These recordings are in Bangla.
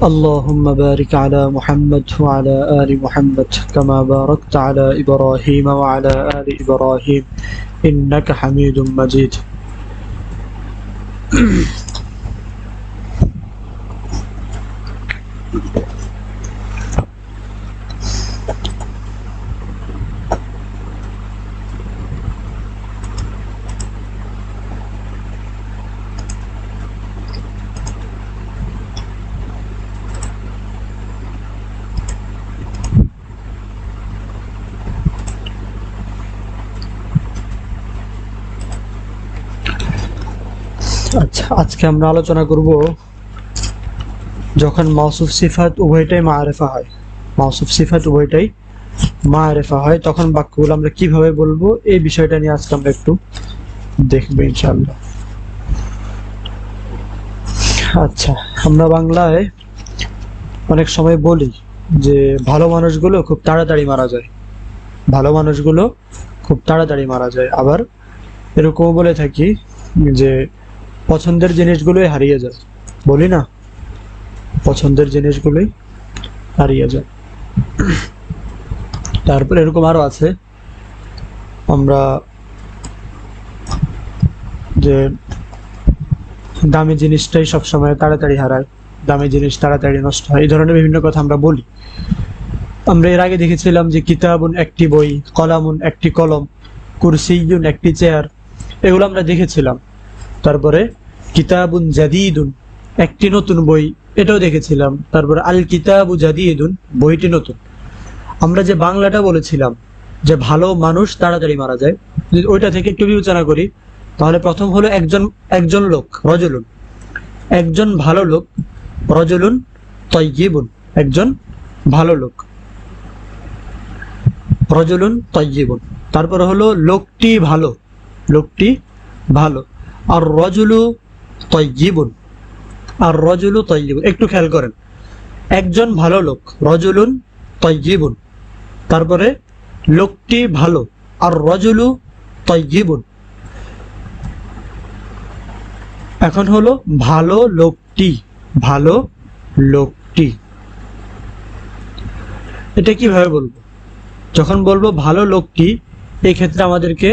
اللهم بارك على محمد وعلى آل محمد كما باركت على إبراهيم وعلى آل إبراهيم إنك حميد مجيد. আচ্ছা, আজকে আমরা আলোচনা করব যখন মাউসুফ সিফাত উভয়টাই মাআরিফা হয়, মাউসুফ সিফাত উভয়টাই মাআরিফা হয় তখন বাক্যগুলো আমরা কিভাবে বলবো এই বিষয়টা নিয়ে আজকে আমরা একটু দেখব ইনশাআল্লাহ। আচ্ছা, আমরা বাংলায় অনেক সময় বলি যে ভালো মানুষগুলো খুব তাড়াতাড়ি মারা যায়, ভালো মানুষগুলো খুব তাড়াতাড়ি মারা যায়। আবার এরকম বলে থাকি যে পছন্দের জিনিসগুলোই হারিয়ে যায়, বলি না, পছন্দের জিনিসগুলোই হারিয়ে যায়। তারপর এরকম আরো আছে আমরা যে দামি জিনিসটাই সবসময় তাড়াতাড়ি হারায়, দামি জিনিস তাড়াতাড়ি নষ্ট হয়, এই ধরনের বিভিন্ন কথা আমরা বলি। আমরা এর আগে দেখেছিলাম যে কিতাবুন একটি বই, কলামুন একটি কলম, কুরসিয়ুন একটি চেয়ার, এগুলো আমরা দেখেছিলাম। তারপরে কিতাবুন জাদিদুন একটি নতুন বই, এটাও দেখেছিলাম। তারপরে আল কিতাবু জাদিদুন বইটি নতুন। আমরা যে বাংলাটা বলেছিলাম যে ভালো মানুষ তাড়াতাড়ি মারা যায়, যদি ওইটা থেকে একটু বিবেচনা করি তাহলে প্রথম হলো একজন লোক, রজুলুন, একজন ভালো লোক, রজুলুন তাইয়িবুন একজন ভালো লোক, রজুলুন তাইয়িবুন। তারপরে হলো লোকটি ভালো, লোকটি ভালো, আর রজুলু তাইয়িবুন, আর রজুলু তাইয়িবুন। একটু খেয়াল করেন, একজন ভালো লোক, রজুলুন তাইয়িবুন, তারপরে লোকটি ভালো, আর রজুলু তাইয়িবুন। এখন হলো ভালো লোকটি, ভালো লোকটি, এটা কিভাবে বলবো? যখন বলবো ভালো লোকটি, এই ক্ষেত্রে আমাদেরকে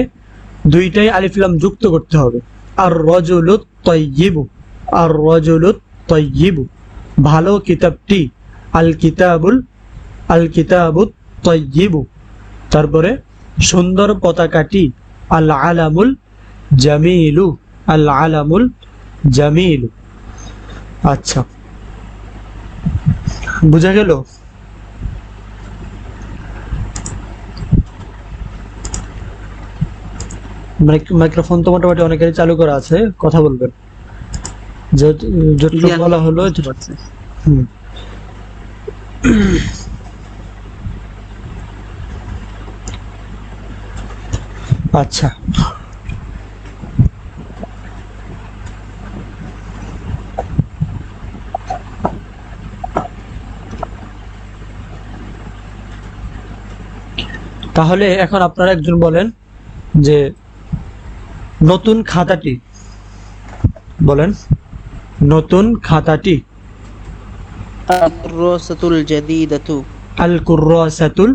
দুইটাই আলিফ লাম যুক্ত করতে হবে। আর রজুলুত তাইয়িবু, আর রজুলুত তাইয়িবু, ভালো কিতাবটি, আল কিতাবুল, আল কিতাবুত তাইয়িবু। তারপরে সুন্দর পতাকাটি, আল আলামুল জামিলু, আল আলামুল জামিলু। আচ্ছা, বুঝা গেল? মাইক্রোফোন তো মোটামুটি অনেকেরই চালু করা আছে, কথা বলবেন, যতটুকু বলা হলো। আচ্ছা, তাহলে এখন আপনারা একজন বলেন যে নতুন খাতাটি, বলেন নতুন খাতাটি। আল কুররাসাতুল জাদিদাতু, আল কুররাসাতুল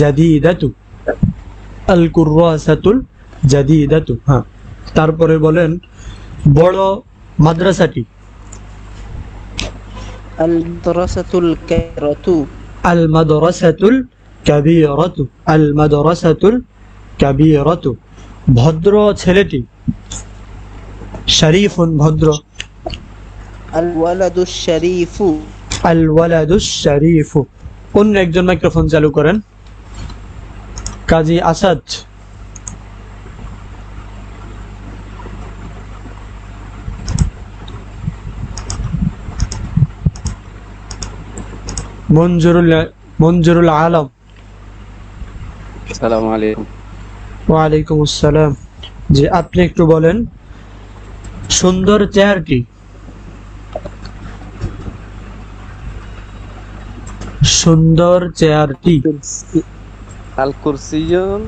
জাদিদাতু, আল কুররাসাতুল জাদিদাতু। হ্যাঁ, তারপরে বলেন বড় মাদ্রাসাটি। আল মাদ্রাসাতুল কাবীরাতু, আল মাদ্রাসাতুল কাবীরাতু, আল মাদ্রাসাতুল কাবীরাতু। ভদ্র ছেলেটি, শরীফুন ভদ্র, আল ওয়ালাদুশ শরীফু, আল ওয়ালাদুশ শরীফু। অন্য একজন মাইক্রোফোন চালু করেন, কাজী আসাদ। মঞ্জুরুল আলম। আসসালামু আলাইকুম। ওয়ালাইকুম আসসালাম। যে আপনি একটু বলেন সুন্দর চেয়ারটি। সুন্দর চেয়ারটি। আল কুরসিয়ুন,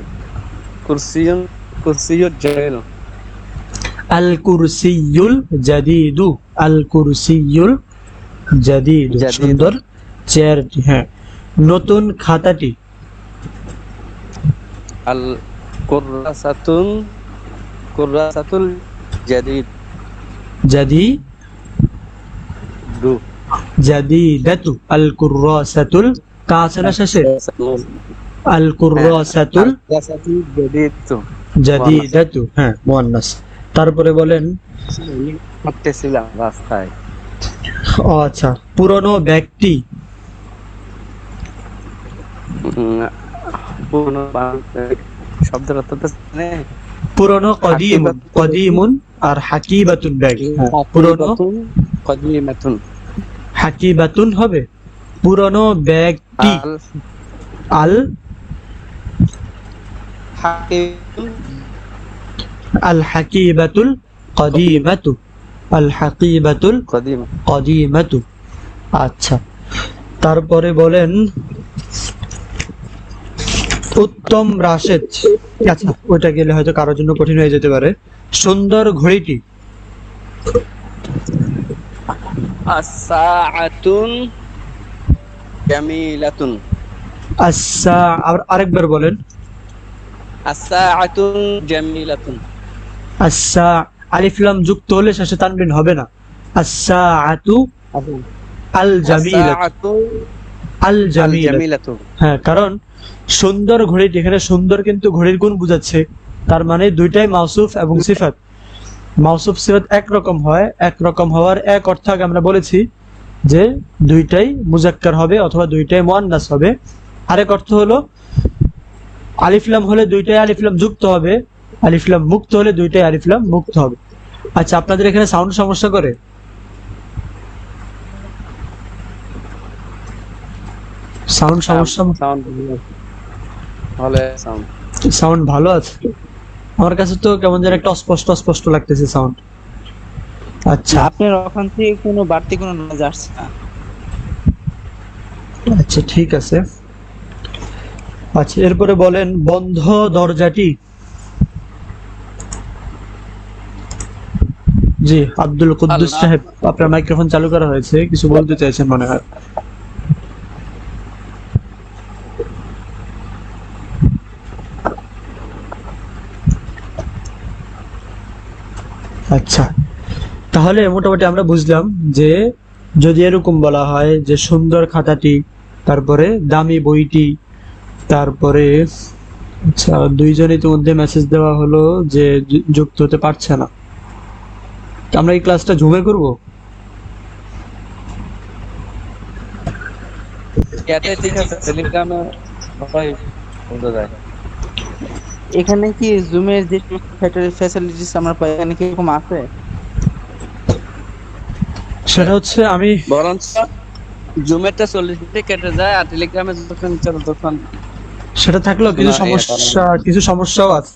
কুরসিয়ুল জালিল, আল কুরসিয়ুল জাদিদু, আল কুরসিয়ুল জাদিদ জাদিদ। সুন্দর চেয়ারটি, হ্যাঁ। নতুন খাতাটি, আল কুররাসাতুন কুররাসাতুল জাদিদ জাদি দু জাদিদাতু আল কুররাসাতুল, কা আছে না শেষে, আল কুররাসাতুল কুররাসাতুল জাদিদ তো জাদিদাতু, হ্যাঁ মুয়ান্নাস। তারপরে বলেন, হাঁটতেছিলাম রাস্তায়। ও আচ্ছা, পুরনো ব্যক্তি, পুরনো শব্দটা তো নেই। পুরনো কদিমুন, কদিমুন আর হাকিবাতুন ব্যাগ, হ্যাঁ পুরনো কদিমাতুন হাকিবাতুন হবে, পুরনো ব্যক্তি, আল আল হাকিম আল হাকিবাতুল কদিমাতু, আল হাকিবাতুল কদিম কদিমাতু। আচ্ছা, তারপরে বলেন উত্তম রাশেদ, আচ্ছা ওইটা গেলে হয়তো কারোর জন্য কঠিন হয়ে যেতে পারে। সুন্দর ঘড়িটি, আস-সাআতুন জামিলাতুন আচ্ছা আরেকবার বলেন, আস-সাআতুন জামিলাতুন আচ্ছা আলিফ লাম যুক্ত হলে শেষে তানবিন হবে না। আস-সাআতু আল জামিলাতু, আস-সাআতু আল আল জামিলাতু, জামিলাতু হ্যাঁ কারণ সুন্দর ঘড়িটি, এখানে সুন্দর কিন্তু ঘড়ির গুণ বোঝাচ্ছে, তার মানে দুইটাই মাউসুফ এবং সিফাত। মাউসুফ সিফাত একরকম হয়, একরকম হওয়ার এক অর্থ আগে আমরা বলেছি যে দুইটাই মুজাক্কার হবে অথবা দুইটাই মুয়ান্নাস হবে। আরেক অর্থ হলো আলিফ লাম হলে দুইটাই আলিফ লাম যুক্ত হবে, আলিফ লাম মুক্ত হলে দুইটাই আলিফ লাম মুক্ত হবে। আচ্ছা, আপনাদের এখানে সাউন্ড সমস্যা করে? সাউন্ড সমস্যা? সাউন্ড হলে সাউন্ড সাউন্ড ভালো আছে? আমার কাছে তো কেমন যেন একটা অস্পষ্ট অস্পষ্ট লাগতেছে সাউন্ড। আচ্ছা আপনার ওখান থেকে কোনো বাড়তি কোনো নয়েজ আসছে না। আচ্ছা ঠিক আছে। আচ্ছা এরপরে বলেন বন্ধ দরজাটি, জি আব্দুল কুদ্দুস আল্লাহ। সাহেব, আপনার মাইক্রোফোন চালু করা হয়েছে, কিছু বলতে চাইছেন মনে হয়। আচ্ছা, তাহলে মোটামুটি আমরা বুঝলাম যে যদি এরকম বলা হয় যে সুন্দর খাতাটি, তারপরে দামি বইটি, তারপরে আচ্ছা দুইজনই ইতিমধ্যে মেসেজ দেওয়া হলো যে যুক্ত হতে পারছে না, আমরা এই ক্লাসটা জুমে করব। ক্যাটে ঠিক আছে, টেলিগ্রামে সবাই বলতে যায়। এখানে কি জুমের যে ফ্যাসিলিটিস আমরা পাই এখানে কি এরকম আছে? সেটা হচ্ছে আমি বরঞ্চ জুমেরটা 40 মিনিটে কেটে যায়, আর টেলিগ্রামে যতক্ষণ চলে ততক্ষণ সেটা থাকলেও কিছু সমস্যা, কিছু সমস্যাও আছে,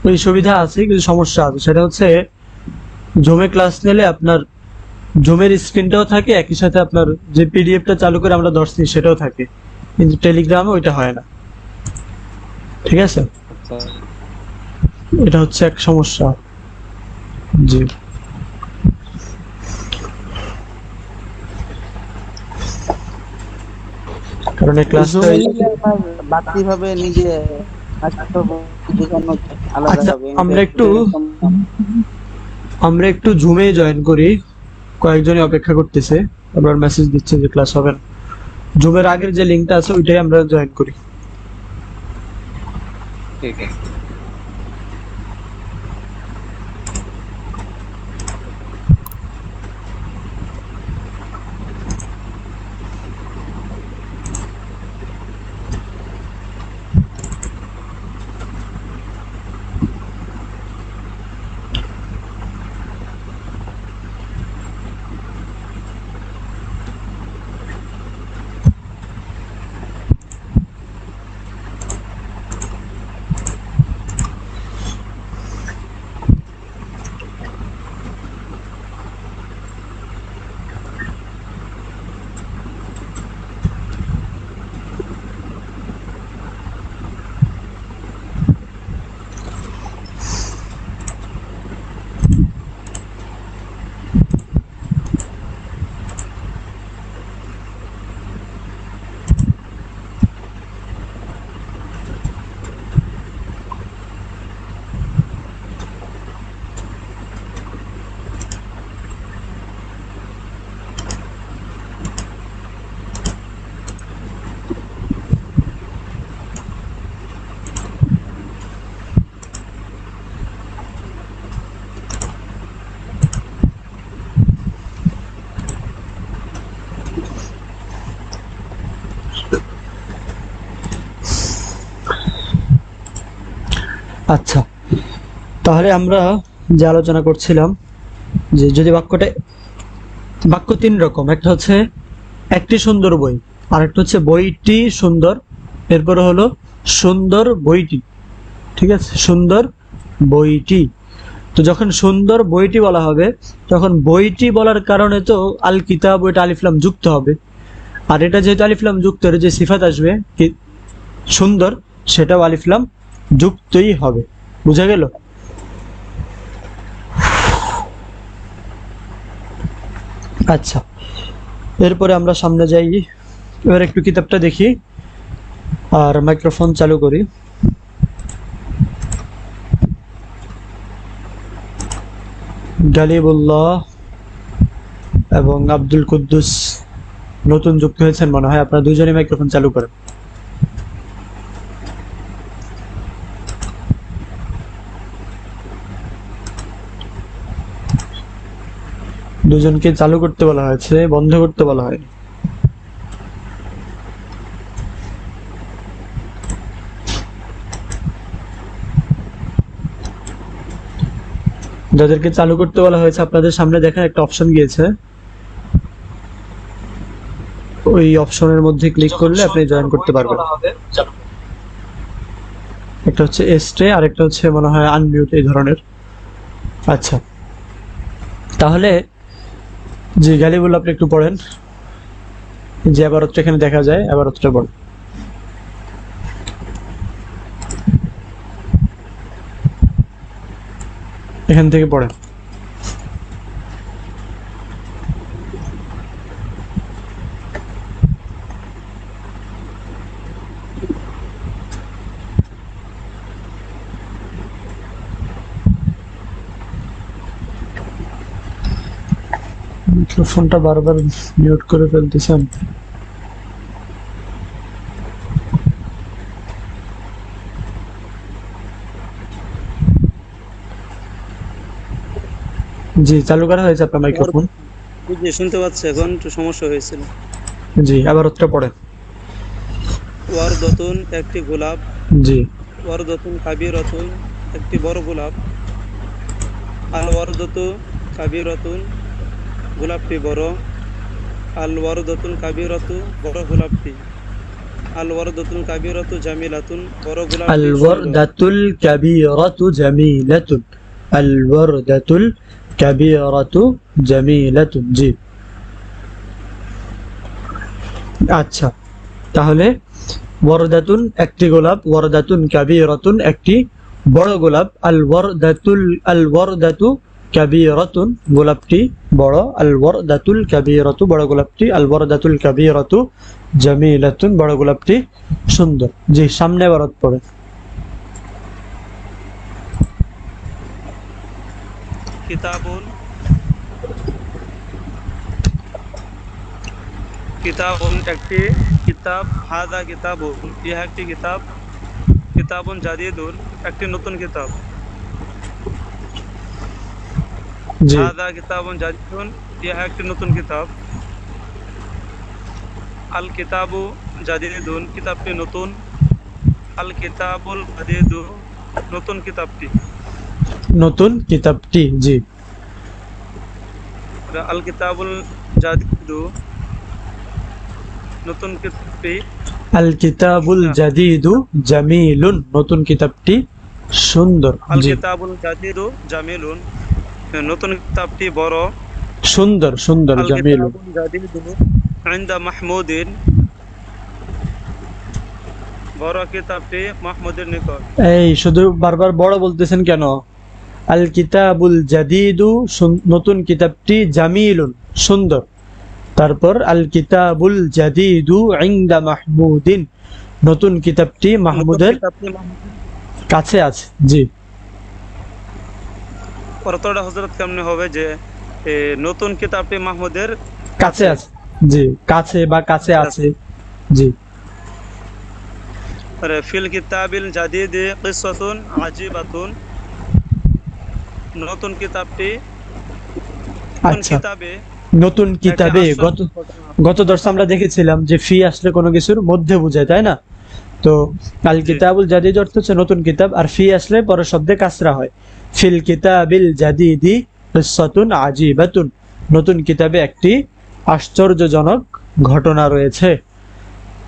ওই সুবিধা আছে কিছু সমস্যা আছে। সেটা হচ্ছে জুমে ক্লাস নিলে আপনার জুমের স্ক্রিনটাও থাকে, একই সাথে আপনার যে পিডিএফটা চালু করে আমরা ধরছি সেটাও থাকে, কিন্তু টেলিগ্রামে ওইটা হয় না। ঠিক আছে, এটা হচ্ছে এক সমস্যা। জি কারণ এই ক্লাসটা জুমে নিলে আমার বাড়তি ভাবে নিজে আলাদা আচ্ছা, হবে। আমরা একটু জুমে জয়েন করি, কয়েকজনই অপেক্ষা করতেছে, আবার মেসেজ দিচ্ছে যে ক্লাস হবে না। জুমের আগের যে লিংকটা আছে ওইটাই আমরা জয়েন করি। ঠিক আছে। আচ্ছা, তাহলে আমরা যে আলোচনা করছিলাম যে যদি বাক্য তিন রকম, একটা হচ্ছে একটি সুন্দর বই, আরেকটা হচ্ছে বইটি সুন্দর, এরপরে হলো সুন্দর বইটি। ঠিক আছে, সুন্দর বইটি। তো যখন সুন্দর বইটি বলা হবে তখন বইটি বলার কারণে তো আল কিতাব, ওইটা আলিফ লাম যুক্ত হবে, আর এটা যেহেতু আলিফ লাম যুক্ত, এর যে সিফাত আসবে সুন্দর, সেটাও আলিফ লাম যুক্তই হবে। বুঝা গেল? আচ্ছা, এরপরে আমরা সামনে যাই। এবার একটু কিতাবটা দেখি আর মাইক্রোফোন চালু করি। গালিবুল্লাহ এবং আব্দুল কুদ্দুস নতুন যুক্ত হয়েছেন মনে হয়, আপনারা দুজনেই মাইক্রোফোন চালু করেন। দুজনকে চালু করতে বলা হয়েছে, বন্ধ করতে বলা হয়নি। যাদেরকে চালু করতে বলা হয়েছে আপনাদের সামনে দেখেন একটা অপশন গিয়েছে, ওই অপশনের মধ্যে ক্লিক করলে আপনি জয়েন করতে পারবেন। একটা হচ্ছে স্টে আর একটা হচ্ছে মনে হয় আনমিউট, এই ধরনের। আচ্ছা, তাহলে জি গালিবুল্লাহ আপনি একটু পড়েন, যে আবারতটা এখানে দেখা যায়, আবারতটা পড়েন। এখান থেকে পড়েন। মিক্রোফোনটা বারবার মিউট করে ফেলতেছেন। জি, চালু করা হয়েছে আপনার মাইক্রোফোন। জি, শুনতে পাচ্ছি, এখন একটু সমস্যা হয়েছিল। জি, আবার উত্তর পড়েন। ওয়ারদাতুন একটি গোলাপ, জি, ওয়ারদাতুন কাবীরাতুন একটি বড় গোলাপ, আল ওয়ারদাতু কাবীরাতুন গোলাপটি বড়, আল ওয়ারদাতুন কাবীরাতু বড় গোলাপটি, আল ওয়ারদাতুল কাবীরাতু জামিলাতুন বড় গোলাপটি আল সুন্দর। ওয়ারদাতুল কাবীরাতু জামিলাতুন, আল ওয়ারদাতুল কাবীরাতু জামিলাতুন। জি, আচ্ছা, তাহলে ওয়ারদাতুন একটি গোলাপ, ওয়ারদাতুন কাবীরাতুন একটি বড় গোলাপ, আল ওয়ারদাতু কাবীরাতুন গোলাপটি বড়, আল ওয়ারদাতুল কাবীরাতু বড় গোলাপটি, আল ওয়ারদাতুল কাবীরাতু জামিলাতুন বড় গোলাপটি সুন্দর। জি, সামনে বারত পড়ে। কিতাবুন কিতাবুন একটি কিতাব, হাদা কিতাবুন ইহা একটি কিতাব, কিতাবুন জাদিদুন একটি নতুন কিতাব, জি, হাদা কিতাবুন জাদিদুন ইহা একটি নতুন কিতাব, আল কিতাবু জাদিদুন কিতাবটি নতুন, আল কিতাবুল জাদিদু নতুন কিতাবটি, নতুন কিতাবটি। জি, আল কিতাবুল জাদিদু নতুন কিতাবটি, আল কিতাবুল জাদিদু জামিলুন নতুন কিতাবটি সুন্দর। আল জি, কিতাবুল জাদিদু জামিলুন নতুন কিতাবটি বড়, সুন্দর সুন্দর আল জামিলুন। কিতাবুল জাদিদু ইনদা মাহমুদিন বড় কিতাবটি মাহমুদের নিকট। এই শুধু বারবার বড় বলতেছেন কেন? আল কিতাবুল জাদিদু নতুন কিতাবটি, জামিলুন সুন্দর, তারপর আল কিতাবুল জাদিদু ইনদা মাহমুদিন নতুন কিতাবটি মাহমুদের কাছে আছে। জি, অর্থটা হযরত কেমনে হবে যে নতুন কিতাবটি মাহমুদের কাছে আছে। জি, কাছে বা কাছে আছে। জি, ফিল কিতাবিল জাদিদি কিসসাতুন আজিবাতুন নতুন কিতাবটি আচ্ছা, কিতাবে নতুন কিতাবে গত দর্শে আমরা দেখেছিলাম যে ফি আসলে কোনো কিছুর মধ্যে বোঝায়, তাই না? তো আল কিতাবুল জাদিদ অর্থ হচ্ছে নতুন কিতাব, আর ফি আসলে পরের শব্দে কাসরা হয়। ফিল কিতাবিল জাদিদি কিসসাতুন আজিবাতুন, নতুন কিতাবে একটি আশ্চর্যজনক ঘটনা রয়েছে।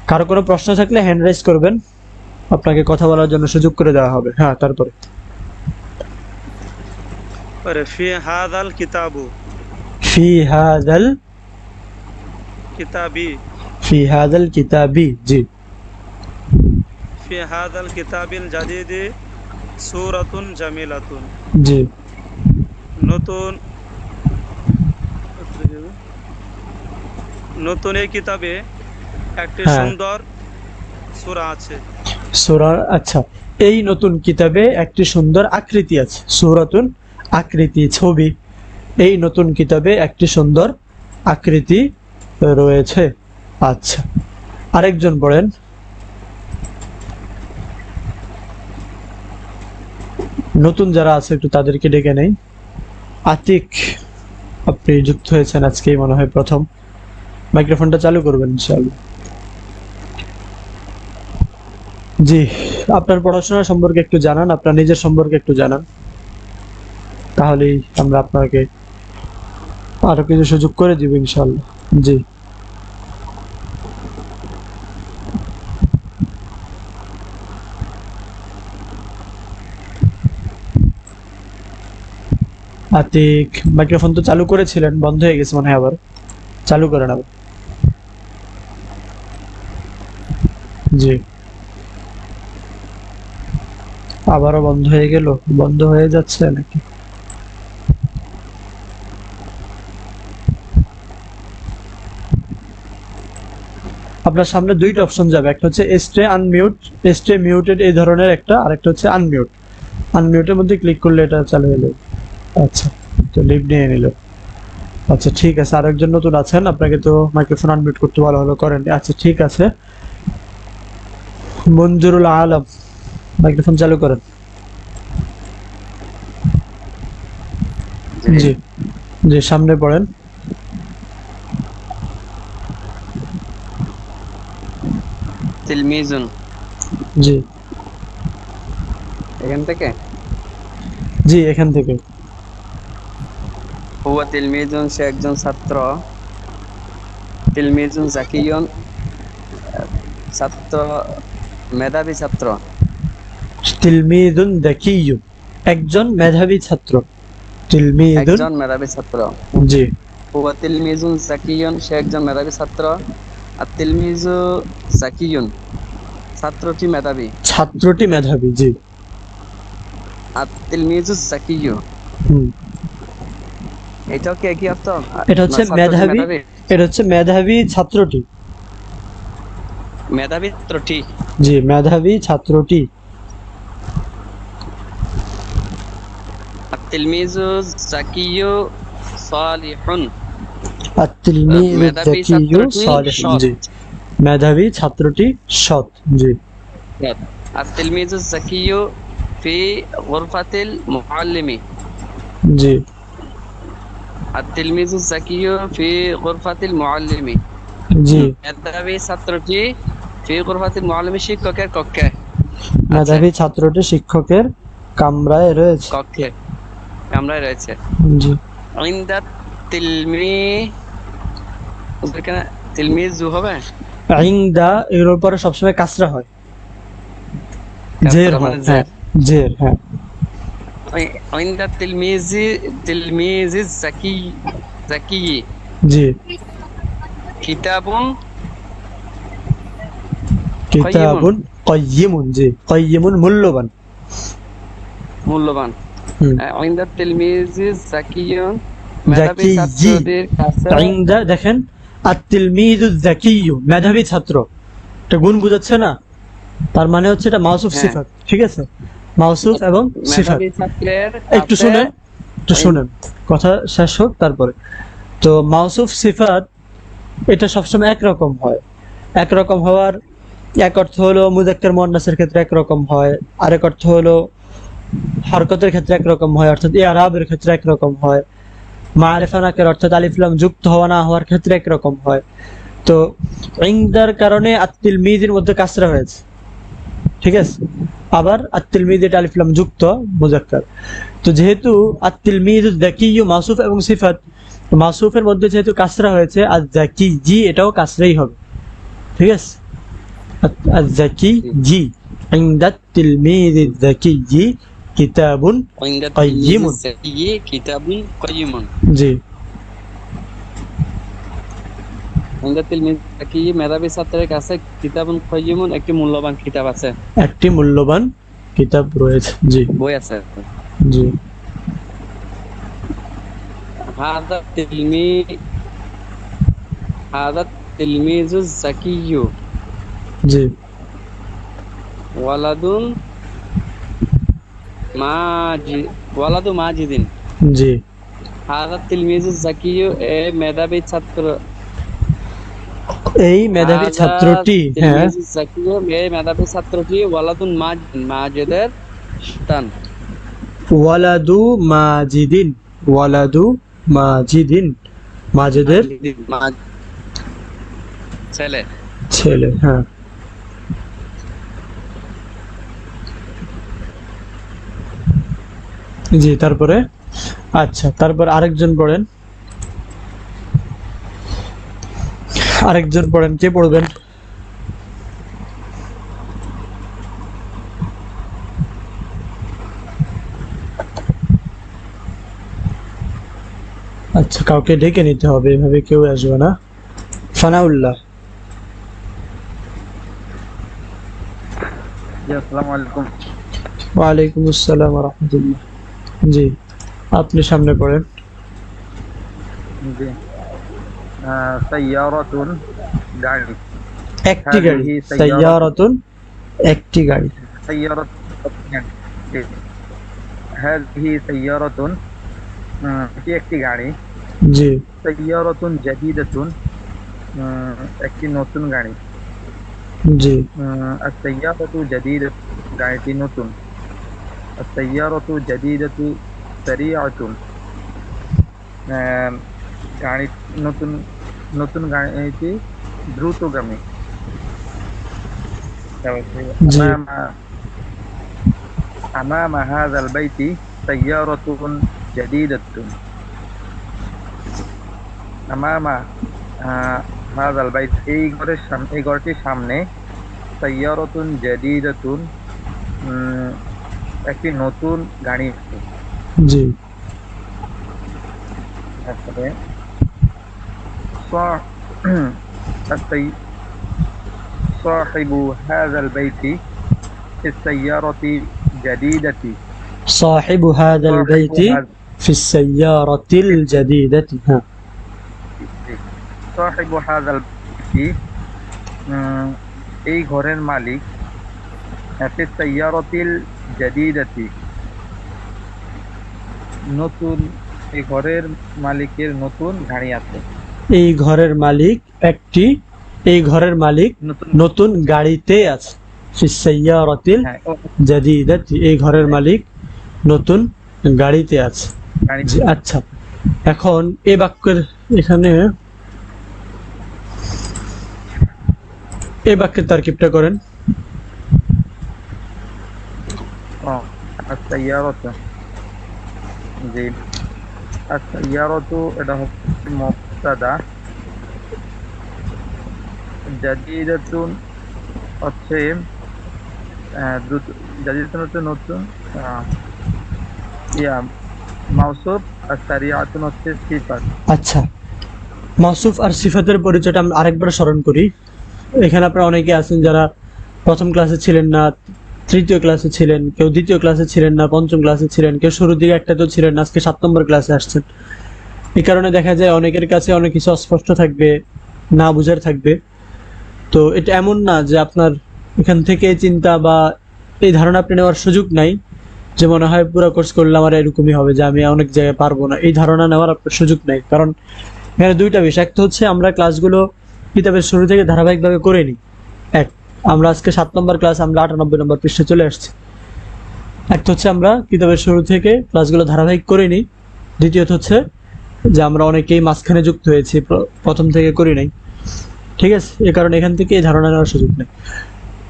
কারো কোনো প্রশ্ন থাকলে হ্যান্ড রাইজ করবেন, আপনাকে কথা বলার জন্য সুযোগ করে দেওয়া হবে। হ্যাঁ, তারপরে और फी हादल किताबु ফি হাদাল किताबी ফি হাদাল কিতাবি, জি फी हादल किताबिल जादीदी सूरतुन জামিলাতুন, জি নতুন নতুন এই কিতাবে একটি হ্যাঁ। সুন্দর সূরা আছে। সূরা, আচ্ছা, এই নতুন কিতাবে একটি সুন্দর আকৃতি আছে। সূরাতুন আকৃতি, ছবি। এই নতুন কিতাবে একটি সুন্দর আকৃতি রয়েছে। আচ্ছা, আরেকজন পড়েন। নতুন যারা আছে একটু তাদেরকে ডেকে নেই। আতিক, আপনি যুক্ত হয়েছেন আজকেই মনে হয় প্রথম, মাইক্রোফোনটা চালু করবেন ইনশাআল্লাহ। জি, আপনার পড়াশোনা সম্পর্কে একটু জানান, আপনার নিজের সম্পর্কে একটু জানান, তাহলেই আমরা আপনাকে আরো কিছু সুযোগ করে দিব ইনশাআল্লাহ। জি, আতিক মাইক্রোফোন তো চালু করেছিলেন, বন্ধ হয়ে গেছে মনে হয়, আবার চালু করেন আবার। জি, আবারও বন্ধ হয়ে গেল, বন্ধ হয়ে যাচ্ছে নাকি? আপনার সামনে দুইটা অপশন যাবে, একটা হচ্ছে স্টে আনমিউট, স্টে মিউটেড এই ধরনের একটা, আরেকটা হচ্ছে আনমিউট। আনমিউটের মধ্যে ক্লিক করলে এটা চালু হলো। আচ্ছা, তো লিভ নিয়ে নিল। আচ্ছা ঠিক আছে, আরেকজন নতুন আছেন, আপনাকে তো মাইক্রোফোন আনমিউট করতে ভালো হলো করেন। আচ্ছা ঠিক আছে, মঞ্জুরুল আলম, মাইক্রোফোন চালু করেন। জি জি, সামনে পড়েন। তিলমিজুন, জি এখান থেকে জি, এখান থেকে। হুয়া তিলমিজুন, সে একজন ছাত্র। তিলমিজুন জাকিয়ুন, ছাত্র মেধাবী ছাত্র। তিলমিদুন যাকিয়্যুন, একজন মেধাবী ছাত্র। তিলমিদুন, একজন মেধাবী ছাত্র। জি হুয়া তিলমিজুন জাকিয়ুন, সে একজন মেধাবী ছাত্র। আর তিলমিজু জাকিয়ুন, ছাত্রটি মেধাবী। ছাত্রটি মেধাবী, জি। আর তিলমিজু জাকিয়ু, হুম, এটাও কি একই অর্থ? এটা হচ্ছে না, ছাত্রটি মেধাবী, মেধাবী। এটা হচ্ছে মেধাবী ছাত্রটি। মেধাবী ছাত্রটি। জি, মেধাবী ছাত্রটি। আর তিলমিজু জাকিয়ু সালিহুন, আর তিলমিদুল মেধাবী যাকিয়্যু ছাত্রটি সালিহুন, সৎ। জি। মেধাবী ছাত্রটি সৎ, জি التلميذ الذكي في غرفة المعلم. জি التلميذ الذكي في غرفة المعلم. জি, মেধাবী ছাত্রটি في غرفة المعلم, শিক্ষকের কক্ষে। মেধাবী ছাত্রটি শিক্ষকের কামরায় রয়েছে। কক্ষে, কামরায় রয়েছে। জি, عند التلميذ, এখানে তিলমিজ হবে, ইনদা এর উপরে সবসময় কাসরা হয়, জের হয়, মানে হ্যাঁ জের, হ্যাঁ। عند التلميذ الذكي জি, كتاب কিতাবুন কাইয়িমুন, জি কাইয়িমুন মূল্যবান। মূল্যবান। হুম, عند التلميذ الذكي, মেধাবী যাকিয়্যি, ছাত্রদের কাছে। ইনদা দেখেন, আত-তিলমিযুজ যাকিয়্যু মেধাবী ছাত্র, এটা গুণ বুঝাচ্ছে না? তার মানে হচ্ছে এটা মাউসুফ হ্যাঁ। সিফাত, ঠিক আছে? মাউসুফ এবং সিফাত। মেধাবী ছাত্রের একটু কাছে- শুনেন, একটু শুনেন, কথা শেষ হোক তারপরে। তো মাউসুফ সিফাত এটা সবসময় একরকম হয়। একরকম হওয়ার এক অর্থ হলো মুযাক্কার মুয়ান্নাসের ক্ষেত্রে একরকম হয়, আরেক অর্থ হলো হরকতের ক্ষেত্রে একরকম হয়, অর্থাৎ ইআরাবের ক্ষেত্রে একরকম হয়, মারিফা নাকের অর্থাৎ আলিফ লাম যুক্ত হওয়া না হওয়ার ক্ষেত্রে একরকম হয়। তো ইনদার কারণে আত-তিলমিযের মধ্যে কাসরা হয়েছে, ঠিক আছে। আবার আত-তিলমিজ এটা আলিফ লাম যুক্ত মুজাক্কার। তো যেহেতু আত-তিলমিজ যাকিয়্যু মাসুফ এবং সিফাত, মাসুফের মধ্যে যেহেতু কাসরা হয়েছে, আজ-জাকি জি এটাও কাসরাই হবে, ঠিক আছে। আজ-জাকি জি ইনদাত তিলমিজ যাকিয়্যি কিতাবুন ওয়াইন্দা কাইয়্যিমুন। তিলমিজ জাকিয়্যি কিতাবুন কাইয়্যিমুন। জি ওয়াইন্দা তিলমিজ জাকিয়্যি মেধাবী ছাত্রের কাছে কিতাবুন কাইয়্যিমুন একটি মূল্যবান কিতাব আছে, একটি মূল্যবান কিতাব রয়েছে। জি বই আছে। জি হাদা তিলমি হাদা তিলমিজু জাকিয়্যু জি ওয়ালাদুন ওয়ালাদু মাজিদিন। জি হাদা তিলমিজু জাকিয়্যু এ মেধাবী ছাত্র। এই মেধাবী হাদা ছাত্রটি, হ্যাঁ তিলমিজু জাকিয়্যু এ মেধাবী ছাত্রটি ওয়ালাদুন মাজিদিন মাজিদের সন্তান। ওয়ালাদু মাজিদিন, ওয়ালাদু মাজিদিন মাজিদের ছেলে। ছেলে, হ্যাঁ। জি তারপরে, আচ্ছা তারপর আরেকজন পড়েন, আরেকজন পড়েন, কে পড়বেন? আচ্ছা কাউকে ডেকে নিতে হবে, এভাবে কেউ আসবে না। ফানাউল্লাহ। জি আসসালামু আলাইকুম। ওয়ালাইকুম আসসালাম ওয়া রাহমাতুল্লাহ। জি আপনি সামনে পড়েন। জি সাইয়ারাতুন গাড়ি। একটি গাড়ি, হাদিহি সাইয়ারাতুন একটি গাড়ি। সাইয়ারাতুন জি। হাদিহি সাইয়ারাতুন এটি একটি গাড়ি। জি সাইয়ারাতুন জাদিদাতুন একটি নতুন গাড়ি। জি as-sayyaratu জাদিদাতুন গাড়িটি নতুন। as-sayyaratu জাদিদাতু সারিআতুন গাড়ি নতুন, নতুন গাড়িটি দ্রুতগামী। জি আমামা হাযাল বাইতি সাইয়ারাতুন জাদিদাতুন। আমামা হাযাল বাইত এই ঘরের সামনে, এই ঘরটির সামনে সাইয়ারাতুন জাদিদাতুন একটি নতুন গাড়ি আছে। জি তারপরে সাহিবু হাযাল বাইতি ফিস-সাইয়ারাতি জাদিদাতি। صاحب هذا البيت في السيارة الجديدة. ها সাহিবু হাযাল বাইতি এই ঘরের মালিক ফিস-সাইয়ারাতিল জাদিদাতি নতুন, এই ঘরের মালিকের নতুন গাড়ি আছে। এই ঘরের মালিক একটি, এই ঘরের মালিক নতুন নতুন গাড়িতে আছে। في السيارة হ্যাঁ, الجديدة এই ঘরের মালিক নতুন গাড়িতে আছে। গাড়ি জি আচ্ছা, এখন এই বাক্যের এখানে এই বাক্যের তারকিবটা করেন। as-sayyaratu জি as-sayyaratu এটা হচ্ছে মুবতাদা, জাদিদাতুন হচ্ছে দ্রুত, জাদিদাতুন হচ্ছে নতুন মাউসুফ, আর সারিআতুন হচ্ছে সিফাত। আচ্ছা, মাউসুফ আর সিফাতের পরিচয়টা আমরা আরেকবার স্মরণ করি। এখানে আপনারা অনেকে আছেন যারা প্রথম ক্লাসে ছিলেন না, তৃতীয় ক্লাসে ছিলেন, কেউ দ্বিতীয় ক্লাসে ছিলেন না, পঞ্চম ক্লাসে ছিলেন, কেউ শুরুর দিকে একটা তো ছিলেন না, আজকে 7 নম্বর ক্লাসে আসছেন। এই কারণে দেখা যায় অনেকের কাছে অনেক কিছু অস্পষ্ট থাকবে, না বুঝার থাকবে। তো এটা এমন না যে আপনার এখান থেকে চিন্তা বা এই ধারণা আপনি নেওয়ার সুযোগ নাই যে মনে হয় পুরো কোর্স করলে আমার এরকমই হবে, যে আমি অনেক জায়গায় পারবো না, এই ধারণা নেওয়ার আপনার সুযোগ নাই। কারণ এখানে দুইটা বিষয়, একটা হচ্ছে আমরা ক্লাসগুলো কিতাবের শুরু থেকে ধারাবাহিকভাবে করে নিই। এক, আমরা আজকে 7 নম্বর ক্লাস, আমরা 98 নম্বর পৃষ্ঠে চলে আসছি। একটা হচ্ছে আমরা কিতাবের শুরু থেকে ক্লাসগুলো ধারাবাহিক করে নিই। দ্বিতীয়ত হচ্ছে যে আমরা অনেকেই মাঝখানে যুক্ত হয়েছি, প্রথম থেকে করি নাই। ঠিক আছে, এই কারণে এখান থেকে এই ধারণা নেওয়ার সুযোগ নেই।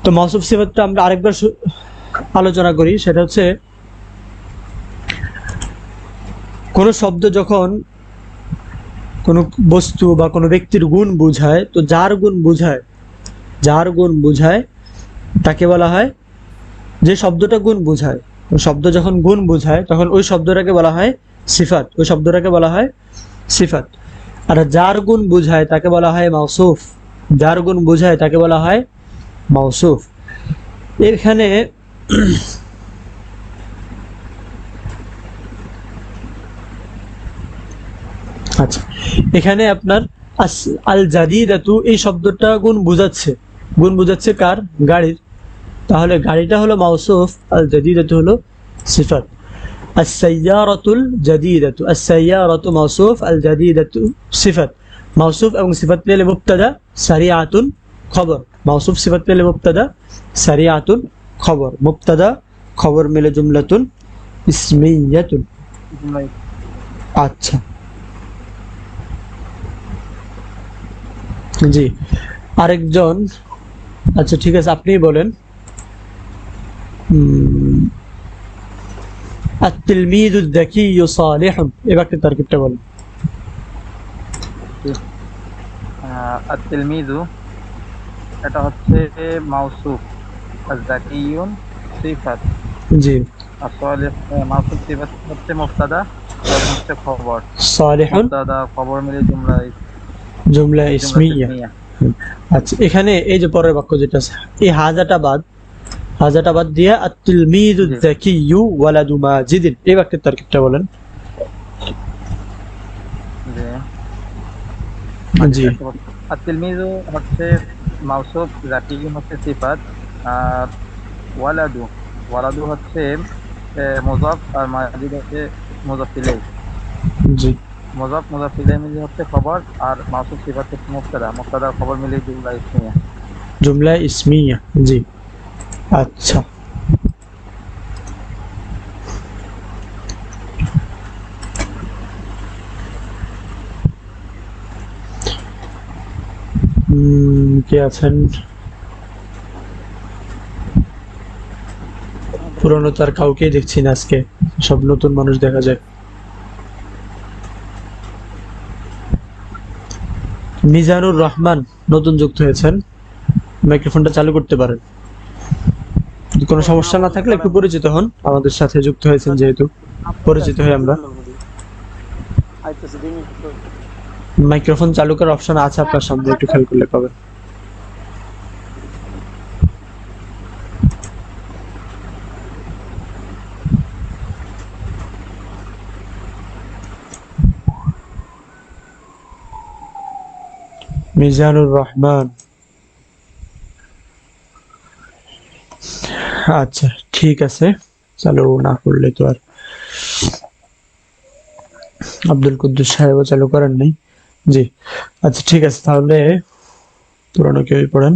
তো মাউসুফ সিফাতটা আমরা আরেকবার আলোচনা করি, সেটা হচ্ছে কোন শব্দ যখন কোন বস্তু বা কোনো ব্যক্তির গুণ বোঝায়, তো যার গুণ বোঝায় তাকে বলা হয়, যে শব্দটা গুণ বোঝায়, ওই শব্দ যখন গুণ বোঝায় তখন ওই শব্দটাকে বলা হয় সিফাত। আর যার গুণ বোঝায় তাকে বলা হয় মাউসুফ। এখানে আচ্ছা, এখানে আপনার আল জাদিদাতু এই শব্দটা গুণ বোঝাচ্ছে কার? গাড়ির। তাহলে গাড়িটা হলো মাউসুফ, আল জাদিদাতু হলো সিফাত। আস-সাইয়ারাতু মাউসুফ, আল জাদিদাতু সিফাত। মাউসুফ এবং সিফাত পেলে মুবতাদা, সারিআতুন খবর। মাউসুফ সিফাত পেলে মুবতাদা, সারিআতুন খবর। মুবতাদা খবর মিলে জুমলাতুন ইসমিয়াতুন। আচ্ছা, জি আরেকজন, আচ্ছা ঠিক আছে, আপনিই বলেন। আত-তিলমিযু যাকিয়্যু সালিহুন, এই বাক্যের তারকিবটা বলেন। আত-তিলমিযু এটা হচ্ছে মাউসুফ, আয-যাকিয়্যুন সিফাত, জি। আর মাউসুফ সিফাত হচ্ছে মুবতাদা, এবং হচ্ছে খবর। সালিহুন মুবতাদা খবর মিলে জুমলা ইসমিয়া। আচ্ছা, এখানে এই যে পরের বাক্য যেটা আছে, এই হাজাটা বাদ দিয়ে আত-তিলমিযু যাকিয়্যু ওয়ালাদু মাজিদিন, এই বাক্যের তারকিবটা বলেন। জি। আত-তিলমিযু হচ্ছে মাউসুফ, যাকিয়্যুন হচ্ছে সিফাত, আর ওয়ালাদু হচ্ছে মুযাফ, আর মাজিদ হচ্ছে মুযাফ ইলাইহি। জি। মুযাফ ইলাইহি মিলে হচ্ছে খবর, আর মাউসুফ সিফাত হচ্ছে মুবতাদা খবর মিলে জুমলা ইসমিয়া। জি। আচ্ছা, কে আছেন? পুরনো তার কাউকেই দেখছি না আজকে, সব নতুন মানুষ দেখা যায়। মিজানুর রহমান নতুন যুক্ত হয়েছেন, মাইক্রোফোনটা চালু করতে পারেন। যদি কোনো সমস্যা না থাকলে একটু পরিচিত হন, আমাদের সাথে যুক্ত হয়েছেন যেহেতু, পরিচিত হই আমরা। মাইক্রোফোন চালু করার অপশন আছে আপনার সামনে, একটু খেয়াল করলে পাবেন। মিজানুর রহমান, আচ্ছা ঠিক আছে, চালু না করলে তো আর। আব্দুল কুদ্দুস সাহেবও চালু করেন নাই। জি, আচ্ছা ঠিক আছে, তাহলে পুরানো কেউ পড়েন।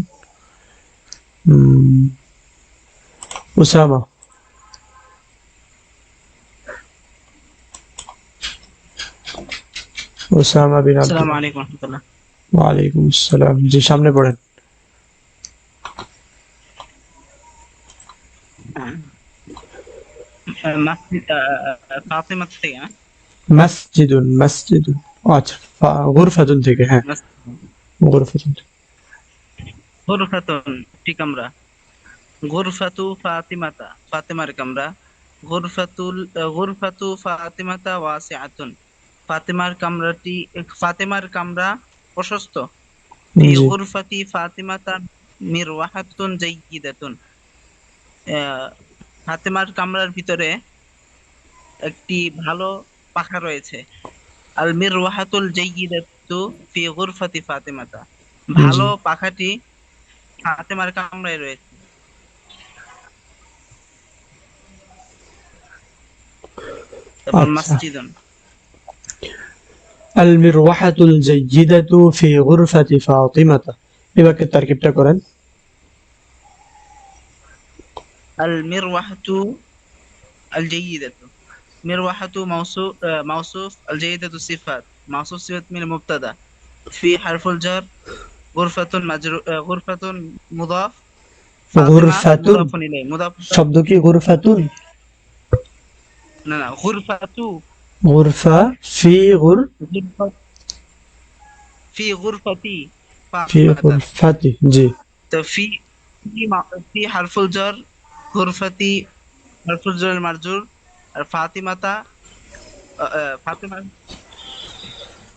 উসামা। উসামা বিন আব্দুল। আসসালামু আলাইকুম রাহমাতুল্লাহ। ওয়ালাইকুম আসসালাম। জি, সামনে পড়েন। ফাতিমা থেকে না? মসজিদুন, আচ্ছা গুরফাতুন থেকে, হ্যাঁ গুরফাতুন। গুরফাতুন ঠিক আমরা গুরফাতু ফাতিমার কামরা। গুরফাতু ফাতিমাতা ওয়াসিআতুন, ফাতিমার কামরা প্রশস্ত। ফি জি। গুরফাতি ফাতিমাতা মিরওয়াহাতুন জাইয়িদাতুন, ফাতিমার কামরার ভিতরে একটি ভালো পাখা রয়েছে। আল মিরওয়াহাতুল জাইয়িদাতু ফি গুরফাতি ফাতিমাতা, ভালো পাখাটি ফাতিমার কামরায় রয়েছে। তারপর আচ্ছা, মসজিদুন। আল মিরওয়াহাতুল জাইয়িদাতু ফি গুরফাতি ফাতিমাতা, এই বাক্যের তারকিবটা করেন। আল মিরওয়াহাতু আল জাইয়িদাতু, মিরওয়াহাতু মাউসুফ, আল জাইয়িদাতু সিফাত, মাউসুফ সিফাত মিন মুবতাদা, ফি হারফুল জার, গুরফাতুন মুদাফ, গুরফাতুন মুদাফুন ইলাইহি মুদাফ শব্দ কি গুরফাতুন? না না গুরফাতু গুরফা ফি গুর ফি গুরফাতি ফি গুরফাতি। জি তো ফি হারফুল জার, গুরফাতি হারফুল জার মারজুর, আর ফাতিমাতা ফাতিমা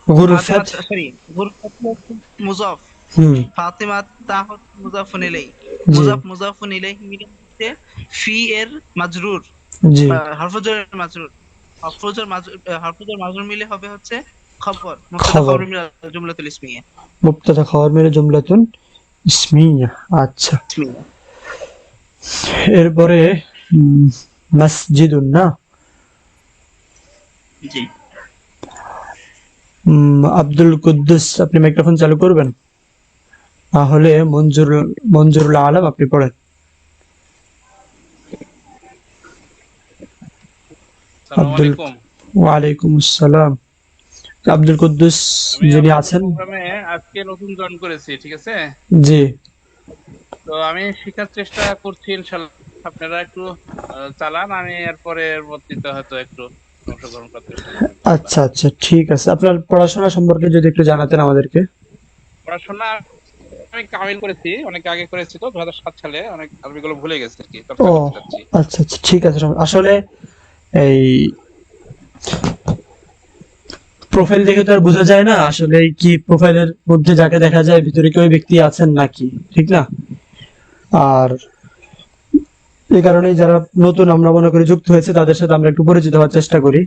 গুরফাত। সরি গুরফাতি হচ্ছে মুজাফ, হুম ফাতিমা তা হচ্ছে মুজাফুন ইলাইহি, জি মুজাফুন ইলাইহি মিলে হচ্ছে ফি এর মাজরুর, জি হরফুজার মাজরুর, হরফুজার মাজরুর মিলে হবে হচ্ছে খবর, মুবতাদা খবর। খবর মিলে জুমলাতুল ইসমিয়া। মুবতাদা খবর মিলে জুমলাতুন ইসমিয়া। আচ্ছা, ইসমিয়া এরপরে মসজিদুন না। জি। আব্দুল কুদ্দুস, আপনি মাইক্রোফোন চালু করবেন? তাহলে মঞ্জুরুল আলম আপনি পড়েন। আসসালামু আব্দুল আলাইকুম। ওয়ালাইকুম আসসালাম। আব্দুল কুদ্দুস আমি যিনি আপনাদের আছেন। প্রোগ্রামে আজকে নতুন জয়েন করেছি, ঠিক আছে? জি তো আমি শেখার চেষ্টা করছি, ইনশাআল্লাহ আপনারা একটু চালান, আমি এর পরবর্তীতে হয়তো একটু অংশগ্রহণ করতে পারবো ইনশাআল্লাহ। আচ্ছা আচ্ছা, ঠিক আছে। আপনার পড়াশোনা সম্পর্কে যদি একটু জানাতেন আমাদেরকে। পড়াশোনা আমি কামিল করেছি, অনেক আগে করেছি, তো 2007 সালে, অনেক আরবিগুলো ভুলে গেছি আর কি, ও চর্চা করতে চাচ্ছি। আচ্ছা আচ্ছা, ঠিক আছে। আসলে এই প্রোফাইল দেখে তো আর বোঝা যায় না আসলে কি প্রোফাইলের মধ্যে যাকে দেখা যায় ভিতরে কি ওই ব্যক্তি আছেন নাকি, ঠিক না? আর এই কারণেই যারা নতুন আমরা মনে করি যুক্ত হয়েছে তাদের সাথে আমরা একটু পরিচিত হওয়ার চেষ্টা করি।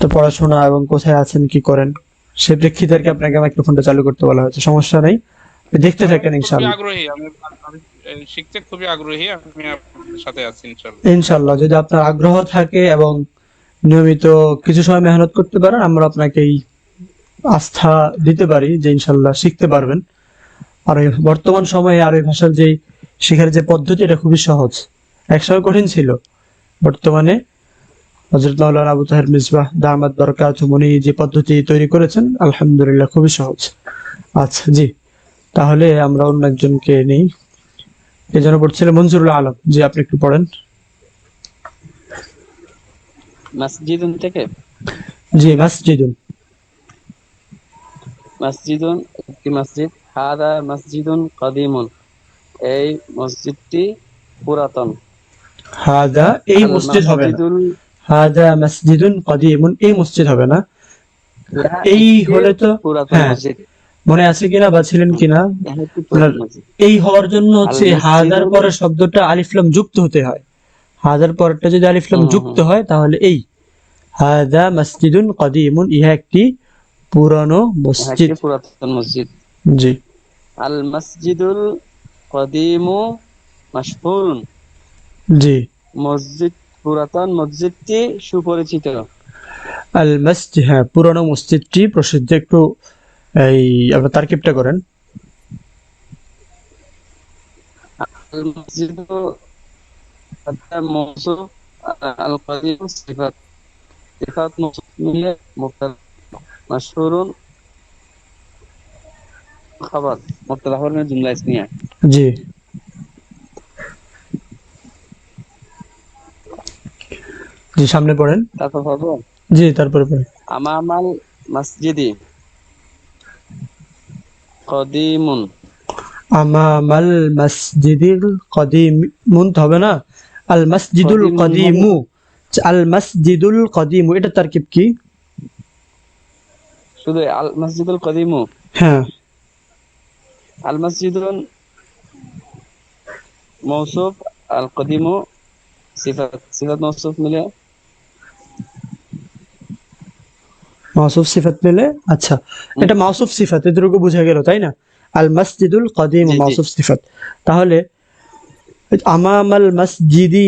তো পড়াশোনা এবং কোথায় আছেন কি করেন সে প্রেক্ষিতে আর কি আপনাকে মাইক্রোফোনটা চালু করতে বলা হয়েছে। সমস্যা নেই, দেখতে থাকেন খুবই ইনশাআল্লাহ। আগ্রহী আমি শিখতে খুবই আগ্রহী, আমি আপনাদের সাথে আছি ইনশাআল্লাহ। ইনশাআল্লাহ যদি আপনার আগ্রহ থাকে এবং নিয়মিত কিছু সময় মেহনত করতে পারেন, আমরা আপনাকে এই আস্থা দিতে পারি যে ইনশাআল্লাহ শিখতে পারবেন। আর এই বর্তমান সময়ে আর এই ভাষার যে শেখার যে পদ্ধতি এটা খুবই সহজ, একসময় কঠিন ছিল, বর্তমানে হযরত মাওলানা আবু তাহের মিসবাহ দামাত বারাকাতুহু উনি যে পদ্ধতি তৈরি করেছেন আলহামদুলিল্লাহ খুবই সহজ। আচ্ছা জি, তাহলে আমরা অন্য একজনকে নেই। এই জন্য পড়ছিলেন মঞ্জুরুল আলম। জি আপনি একটু পড়েন। মসজিদুন থেকে জি মসজিদুন। মসজিদুন একটি মসজিদ। হাদা মসজিদুন কদিমুন, এই মসজিদটি পুরাতন। হাদা এই আল মসজিদ হবে না, মসজিদুল হাদা মসজিদুন কদিমুন এই মসজিদ হবে না। এই হলে তো পুরাতন হ্যাঁ, মসজিদ। মনে আছে কিনা বা ছিলেন কিনা এখানে একটি পুরাতন মসজিদ। এই হওয়ার জন্য হচ্ছে আল মসজিদুল- হাদার পরে শব্দটা আলিফ লাম যুক্ত হতে হয়। হাদার পরটা যদি আলিফ লাম হুম, যুক্ত হয় তাহলে এই হাদা মসজিদুন কদিমুন ইহা একটি পুরানো মসজিদ। একটি পুরাতন মসজিদ। জি আল মসজিদুল কদিমু মাশহুরুন, জি। মসজিদ পুরাতন, মসজিদটি সুপরিচিত। আল মসজিদ, হ্যাঁ পুরানো মসজিদটি প্রসিদ্ধ। একটু এই আপনার তারকিবটা করেন। আল মসজিদু মওসুফ, আল কদিম সিফাত। সিফাত মওসুফ মিলে মুবতাদা, মাশহুরুন খবর, মুবতাদা খবর মিলে জুমলা ইসমিয়া। জি জি, সামনে পড়েন। তারপর পাবো জি তারপরে পড়েন। আমামাল মসজিদি কদিমুন। আমামাল মসজিদিল কদিমুন তো হবে না, আল মসজিদুল কদিমুন কদিমু। আল মসজিদুল কদিমু এটা তারকিব কি? শুধু আল মসজিদুল কদিমু। হ্যাঁ আল মসজিদুন মওসুফ, আল কদিমু সিফাত। সিফাত মওসুফ মিলে মাউসুফ সিফাত মিলে। আচ্ছা, এটা মাউসুফ সিফাত, এতটুকু বোঝা গেল তাই না? আল মসজিদুল কদিম জি, জি। মাউসুফ সিফাত। তাহলে আমামাল মসজিদি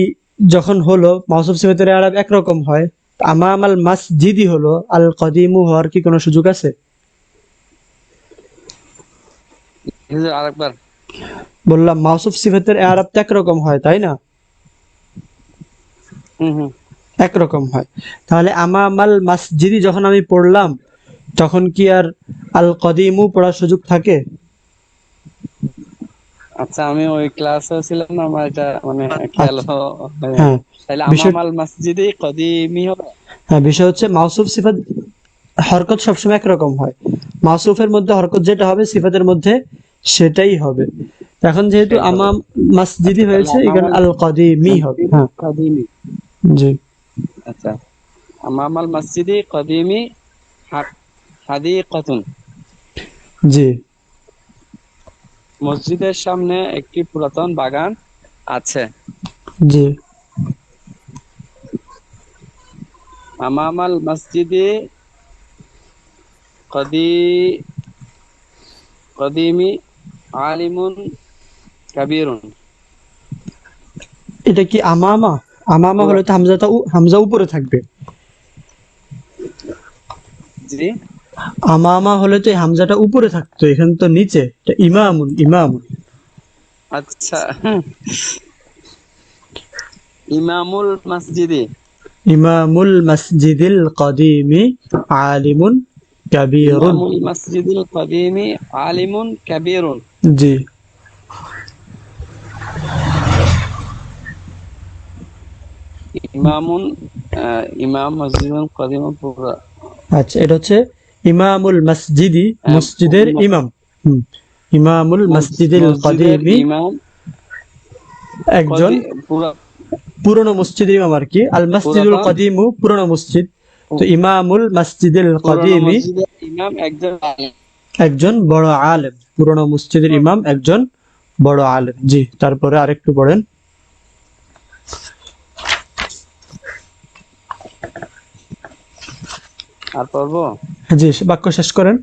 যখন হলো মাউসুফ সিফাতের আরব একরকম হয়, আমামাল মসজিদি হলো, আল কদিমু হওয়ার কি কোনো সুযোগ আছে? আরেকবার বললাম মাউসুফ সিফাতের আরব তো একরকম হয় তাই না? হুম একরকম হয়। তাহলে আমামাল মসজিদি যখন আমি পড়লাম তখন কি আর আল কদিমু পড়ার সুযোগ থাকে? আচ্ছা, আমি ওই ক্লাসে ছিলাম না, আমার এটা মানে খেয়াল হয় নাই। হ্যাঁ, তাহলে বিষয় আমামাল মসজিদে কদিমি হবে। হ্যাঁ, বিষয় হচ্ছে মাউসুফ সিফাত হরকত সবসময় একরকম হয়। মাউসুফের মধ্যে হরকত যেটা হবে সিফাতের মধ্যে সেটাই হবে। এখন যেহেতু সেই হবে। আমাম মসজিদি তাহলে হয়েছে, এখানে আমামাল আল কদিমি হবে। মসজিদে হ্যাঁ, কদিমি। জি আচ্ছা, আমামাল মসজিদে কদিমি হাদিকাতুন। জি মসজিদের সামনে একটি পুরাতন বাগান আছে। জি আমামাল মসজিদে কদি কদিমি আলিমুন কাবীরুন। এটা কি আমামা? আমামা হলে তো হামজা উপরে থাকবে। জি, আমামা হলে তো এই হামজাটা উপরে থাকতো, এখানে তো নিচে। এটা ইমামুন, ইমামুন। আচ্ছা। ইমামুল মসজিদে ইমামুল মসজিদিল কদিমি আলিমুন কাবীরুন। ইমামুল মসজিদুল কদিমি আলিমুন কাবীরুন। জি ইমামুন ইমাম মসজিদুল কদিমুল পুরা। আচ্ছা, এটা হচ্ছে ইমামুল মসজিদি, মসজিদের ইমাম। ইমামুল মসজিদিল মসজিদের কদিমি, ইমাম একজন পুরা পুরনো মসজিদের ইমাম আর কি। আল মসজিদুল পুরাতন কদিমু পুরনো মসজিদ, তো ইমামুল মসজিদিল পুরানো কদিমি মসজিদের ইমাম একজন আলিম। একজন বড় আলেম। পুরনো মসজিদের ইমাম একজন বড় আলেম। জি, তারপরে আরেকটু পড়েন। আর পড়বো। জি, বাক্য শেষ করেন,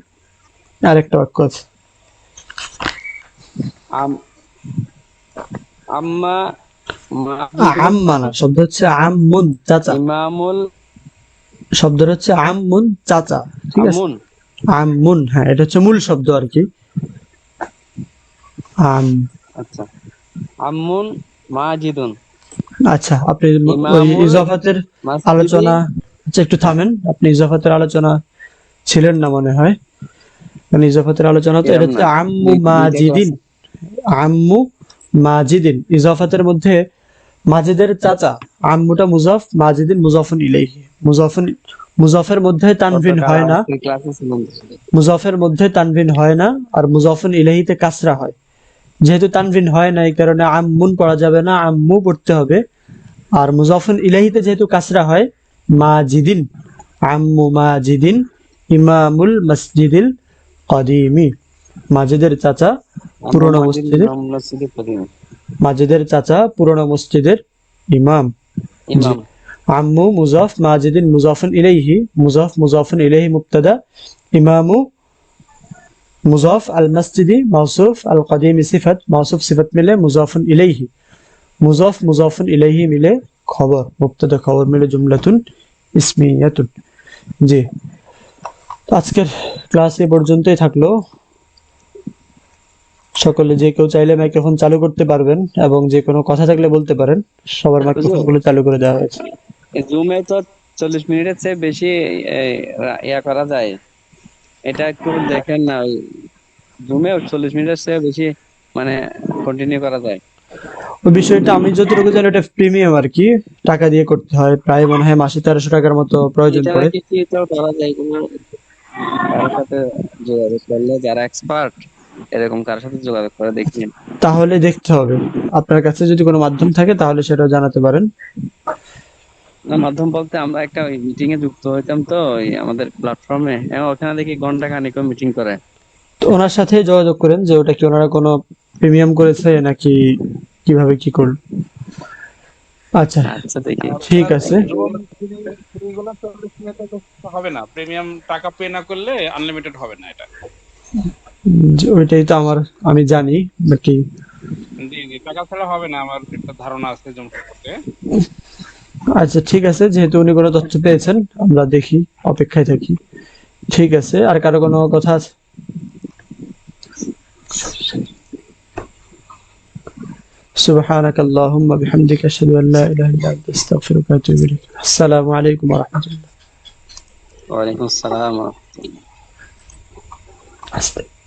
আরেকটা বাক্য আছে। আম আম্মা আম্মা না, শব্দ হচ্ছে আমমুন, চাচা। ইমামুল শব্দ হচ্ছে আমমুন, চাচা। ঠিক আছে, আমুন। আমমুন, হ্যাঁ, এটা হচ্ছে মূল শব্দ আর কি। আম আচ্ছা, আম্মুন মাজিদুন। আচ্ছা, আপনি ওই ইমামুল ইজাফাতের মসজিদে আলোচনা, আচ্ছা একটু থামেন, আপনি ইজাফাতের আলোচনা ছিলেন না মনে হয়। মানে ইজাফাতের আলোচনা তো, এটা হচ্ছে আম্মু মাজিদিন। আম্মু মাজিদিন ইজাফাতের মধ্যে মাজিদের চাচা। আম্মুটা মুজাফ, মাজিদিন মুজাফুন ইলাইহি। মুজাফের মধ্যে তানভিন হয় না, ক্লাসে ছিলাম। মুজাফের মধ্যে তানভিন হয় না, আর মুজাফুন ইলাইহিতে কাসরা হয়। যেহেতু তানভিন হয় না, এই কারণে আম্মুন পড়া যাবে না, আম্মু পড়তে হবে। আর মুজাফুন ইলাইহিতে যেহেতু কাসরা হয়, মাজিদিন, আম্মু মাজিদিন ইমামুল মসজিদিল কদিমি। মাজিদের চাচা পুরনো মসজিদের, মসজিদে কদিমি মাজিদের চাচা পুরনো মসজিদের ইমাম। জি, ইমাম। আম্মু মুজাফ, মাজিদিন মুজাফুন ইলাইহি, মুজাফ মুজাফুন ইলাইহি মুবতাদা, ইমামু মুজাফ, আল মসজিদি মাউসুফ, আল কদিমি সিফাত, মাউসুফ সিফাত মিলে মুজাফুন ইলাইহি, মুজাফ মুজাফুন ইলাইহি মিলে খবর, মুবতাদা খবর মিলে জুমলাতুন ইসমিয়াতুন। জি, তো আজকের ক্লাস এ পর্যন্তই থাকলো। সকলে যে কেউ চাইলে মাইক্রোফোন চালু করতে পারবেন, এবং যে কোনো কথা থাকলে বলতে পারেন। সবার মাইক্রোফোন গুলো চালু করে দেওয়া হয়েছে। জুমে তো 40 মিনিটের চেয়ে বেশি ইয়া করা যায়। এটা একটু দেখেন না, ওই জুমে 40 মিনিটের চেয়ে বেশি মানে কন্টিনিউ করা যায়। ওই বিষয়টা আমি যতটুকু জানি, ওটা প্রিমিয়াম আর কি, টাকা দিয়ে করতে হয়। প্রায় মনে হয় মাসে 1300 টাকার মতো প্রয়োজন এছাড়া পড়ে। কিছু তো করা যায় কোনো কারোর সাথে যোগাযোগ করলে, যারা এক্সপার্ট এরকম কারোর সাথে যোগাযোগ করে দেখি। তাহলে দেখতে হবে, আপনার কাছে যদি কোনো মাধ্যম থাকে তাহলে সেটাও জানাতে পারেন। না, মাধ্যম বলতে আমরা একটা ওই মিটিং এ যুক্ত হইতাম তো ওই আমাদের প্ল্যাটফর্মে, ওখানে দেখি ঘন্টা খানিক মিটিং করে। তো ওনার সাথে যোগাযোগ করেন যে ওটা কি ওনারা কোনো প্রিমিয়াম করেছে নাকি কিভাবে কি করল। আচ্ছা, আচ্ছা, দেখি। ঠিক আছে। এইগুলো 40 মিনিটে তো হবে না, প্রিমিয়াম টাকা পে না করলে আনলিমিটেড হবে না এটা। ওইটাই তো আমি জানি বাকি। জি জি, টাকা ছাড়া হবে না, আমার একটা ধারণা আছে জুম সম্পর্কে। আচ্ছা, ঠিক আছে, যেহেতু উনি কোনো তথ্য পেয়েছেন, আমরা দেখি, অপেক্ষায় থাকি। ঠিক আছে, আর কারো কোনো কথা আছে? سبحانك اللهم وبحمدك أشهد أن لا إله إلا أنت أستغفرك وأتوب إليك. السلام عليكم ورحمة الله. ওয়ালাইকুম আসসালাম ওয়া রাহমাতুল্লাহ। أستغفر.